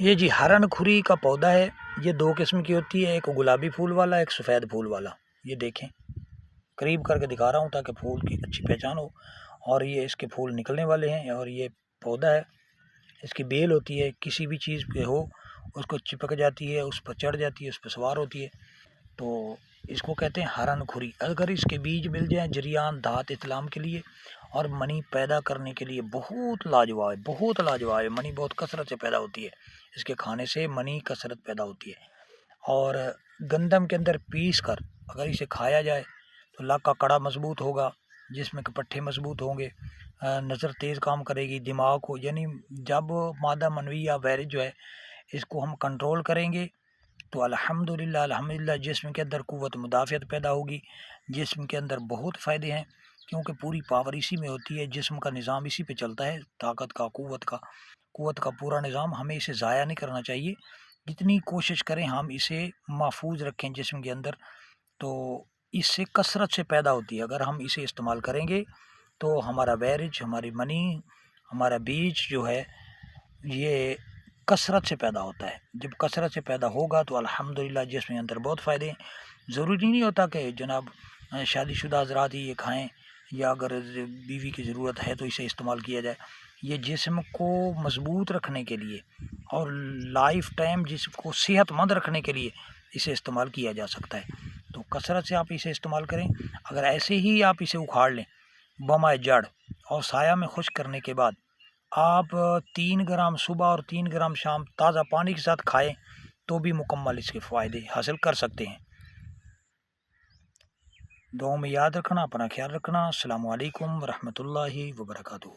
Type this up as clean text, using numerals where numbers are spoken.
یہ جی ہرن کھری کا پودا ہے، یہ دو قسم کی ہوتی ہے، ایک گلابی پھول والا، ایک سفید پھول والا۔ یہ دیکھیں قریب کر کے دکھا رہا ہوں تاکہ پھول کی اچھی پہچان ہو، اور یہ اس کے پھول نکلنے والے ہیں، اور یہ پودا ہے، اس کی بیل ہوتی ہے، کسی بھی چیز پہ ہو اس کو چپک جاتی ہے، اس پر چڑھ جاتی ہے، اس پہ سوار ہوتی ہے، تو اس کو کہتے ہیں ہرن کھری۔ اگر اس کے بیج مل جائیں جریان دھات اسلام کے لیے اور منی پیدا کرنے کے لیے بہت لاجواب ہے، بہت لاجواب ہے، منی بہت کثرت سے پیدا ہوتی ہے، اس کے کھانے سے منی کثرت پیدا ہوتی ہے۔ اور گندم کے اندر پیس کر اگر اسے کھایا جائے تو لاک کا کڑا مضبوط ہوگا، جسم کے پٹھے مضبوط ہوں گے، نظر تیز کام کرے گی، دماغ کو، یعنی جب مادہ منوی یا وائرس جو ہے اس کو ہم کنٹرول کریں گے تو الحمدللہ جسم کے اندر قوت مدافعت پیدا ہوگی۔ جسم کے اندر بہت فائدے ہیں کیونکہ پوری پاور اسی میں ہوتی ہے، جسم کا نظام اسی پہ چلتا ہے، طاقت کا، قوت کا پورا نظام۔ ہمیں اسے ضائع نہیں کرنا چاہیے، جتنی کوشش کریں ہم اسے محفوظ رکھیں جسم کے اندر، تو اس سے کثرت سے پیدا ہوتی ہے۔ اگر ہم اسے استعمال کریں گے تو ہمارا بیرج، ہماری منی، ہمارا بیج جو ہے یہ کثرت سے پیدا ہوتا ہے۔ جب کثرت سے پیدا ہوگا تو الحمدللہ جسم کے اندر بہت فائدے ہیں۔ ضروری نہیں ہوتا کہ جناب شادی شدہ حضرات ہی یہ کھائیں، یا اگر بیوی کی ضرورت ہے تو اسے استعمال کیا جائے۔ یہ جسم کو مضبوط رکھنے کے لیے اور لائف ٹائم جسم کو صحت مند رکھنے کے لیے اسے استعمال کیا جا سکتا ہے، تو کثرت سے آپ اسے استعمال کریں۔ اگر ایسے ہی آپ اسے اکھاڑ لیں بمائے جڑ اور سایہ میں خشک کرنے کے بعد آپ 3 گرام صبح اور 3 گرام شام تازہ پانی کے ساتھ کھائیں تو بھی مکمل اس کے فائدے حاصل کر سکتے ہیں۔ دعاؤں میں یاد رکھنا، اپنا خیال رکھنا۔ السلام علیکم ورحمۃ اللہ وبرکاتہ۔